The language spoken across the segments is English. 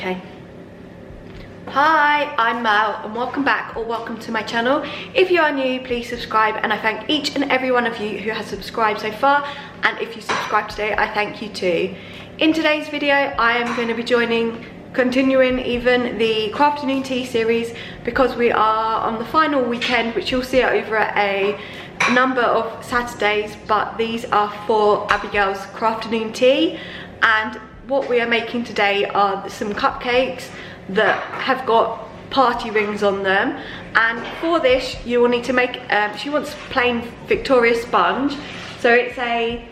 Okay. Hi, I'm Mel and welcome back or welcome to my channel. If you are new, please subscribe, and I thank each and every one of you who has subscribed so far, and if you subscribe today, I thank you too. In today's video, I am going to be continuing the Crafternoon tea series, because we are on the final weekend, which you'll see over a number of Saturdays, but these are for Abigail's Crafternoon tea. And what we are making today are some cupcakes that have got party rings on them, and for this you will need to make she wants plain Victoria sponge, so it's a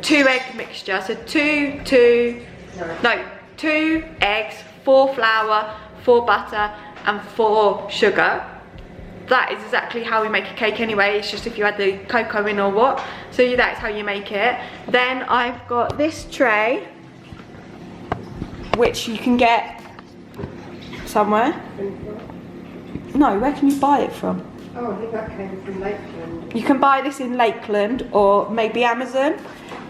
two egg mixture, so two eggs, 4 flour, 4 butter and 4 sugar. That is exactly how we make a cake anyway, it's just if you add the cocoa in or what. So that's how you make it. Then I've got this tray, which you can get somewhere. No, where can you buy it from? Oh, I think that came from Lakeland. You can buy this in Lakeland or maybe Amazon.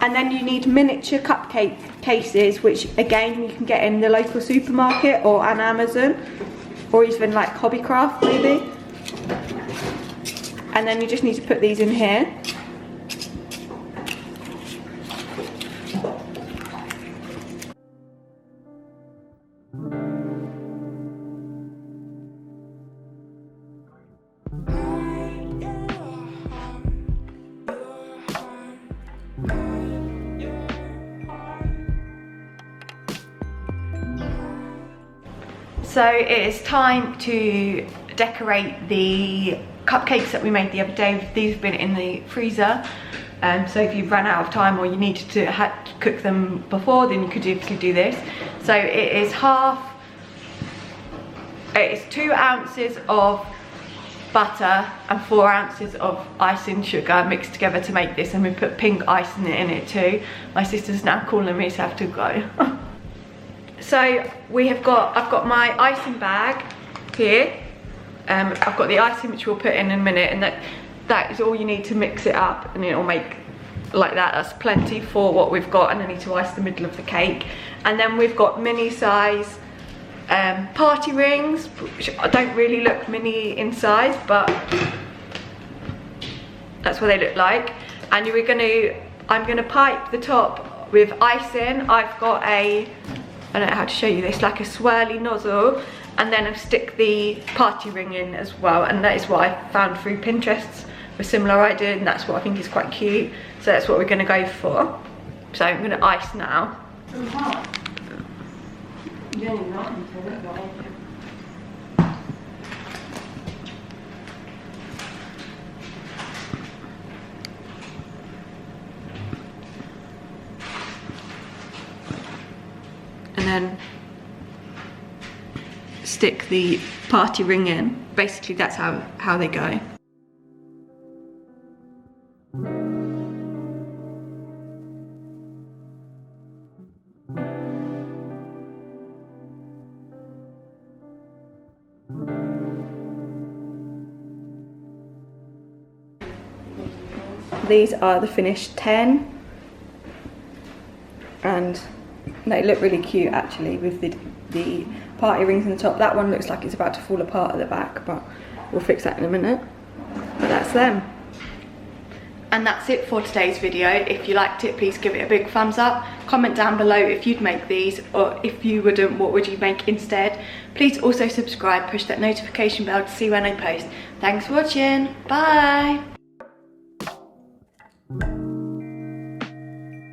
And then you need miniature cupcake cases, which again you can get in the local supermarket or on Amazon, or even like Hobbycraft maybe. And then you just need to put these in here. So it is time to decorate the cupcakes that we made the other day. These have been in the freezer, so if you've run out of time or you needed to cook them before, then you could obviously do this. So it is 2 ounces of butter and 4 ounces of icing sugar mixed together to make this, and we put pink icing in it too. My sister's now calling me, so I have to go. So I've got my icing bag here. I've got the icing, which we'll put in a minute, and that is all you need to mix it up, and it'll make like that. That's plenty for what we've got, and I need to ice the middle of the cake. And then we've got mini size party rings, which don't really look mini in size, but that's what they look like. And I'm gonna pipe the top with icing. I've got I don't know how to show you this, like a swirly nozzle, and then I stick the party ring in as well, and that is what I found through Pinterest, a similar idea, and that's what I think is quite cute. So that's what we're going to go for. So I'm going to ice now. And then stick the party ring in. Basically that's how they go. These are the finished 10, and they look really cute actually with the party rings on the top. That one looks like it's about to fall apart at the back, but we'll fix that in a minute. But that's them. And that's it for today's video. If you liked it, please give it a big thumbs up. Comment down below if you'd make these, or if you wouldn't, what would you make instead. Please also subscribe, push that notification bell to see when I post. Thanks for watching. Bye.